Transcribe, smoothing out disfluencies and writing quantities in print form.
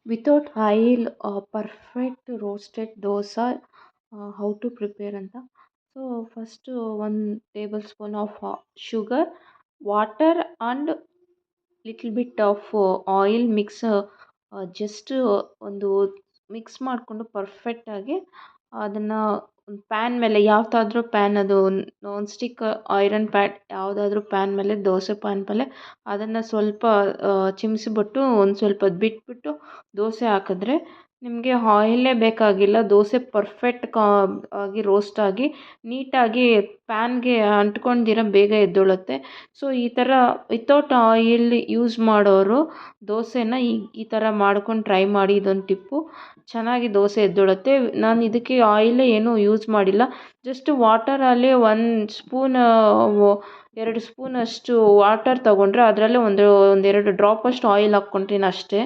Without oil perfect roasted dosa how to prepare ಅಂತ. So first 1 table spoon of sugar, water and little bit of oil mix, just ಒಂದು mix ಮಾಡಿಕೊಂಡು ಪರ್ಫೆಕ್ಟಾಗಿ ಅದನ್ನು ಒಂದು pan ಮೇಲೆ, ಯಾವುದಾದ್ರೂ ಪ್ಯಾನ್, ಅದು ನಾನ್ ಸ್ಟಿಕ್ ಐರನ್ ಪ್ಯಾನ್ ಯಾವುದಾದ್ರೂ ಪ್ಯಾನ್ ಮೇಲೆ, ದೋಸೆ ಪ್ಯಾನ್ ಮೇಲೆ ಅದನ್ನು ಸ್ವಲ್ಪ ಚಿಮ್ಸ್ಬಿಟ್ಟು ಒಂದು ಸ್ವಲ್ಪ ಹೊತ್ತು ಬಿಟ್ಬಿಟ್ಟು ದೋಸೆ ಹಾಕಿದ್ರೆ ನಿಮಗೆ ಆಯಿಲೇ ಬೇಕಾಗಿಲ್ಲ. ದೋಸೆ ಪರ್ಫೆಕ್ಟ್ ಆಗಿ ರೋಸ್ಟ್ ಆಗಿ ನೀಟಾಗಿ ಪ್ಯಾನ್ಗೆ ಅಂಟ್ಕೊಂದಿರ ಬೇಗ ಎದ್ದೊಳುತ್ತೆ. ಸೊ ಈ ಥರ ವಿತೌಟ್ ಆಯಿಲ್ ಯೂಸ್ ಮಾಡೋರು ದೋಸೆನ ಈ ಥರ ಮಾಡ್ಕೊಂಡು ಟ್ರೈ ಮಾಡಿ. ಇದೊಂದು ಟಿಪ್ಪು, ಚೆನ್ನಾಗಿ ದೋಸೆ ಎದ್ದೊಳುತ್ತೆ. ನಾನು ಇದಕ್ಕೆ ಆಯಿಲೇ ಏನೂ ಯೂಸ್ ಮಾಡಿಲ್ಲ. ಜಸ್ಟ್ ವಾಟರಲ್ಲಿ 1 ಸ್ಪೂನ್ 2 ಸ್ಪೂನಷ್ಟು ವಾಟರ್ ತೊಗೊಂಡ್ರೆ ಅದರಲ್ಲೇ ಒಂದೆರಡು ಡ್ರಾಪಷ್ಟು ಆಯಿಲ್ ಹಾಕ್ಕೊತೀನಿ ಅಷ್ಟೇ.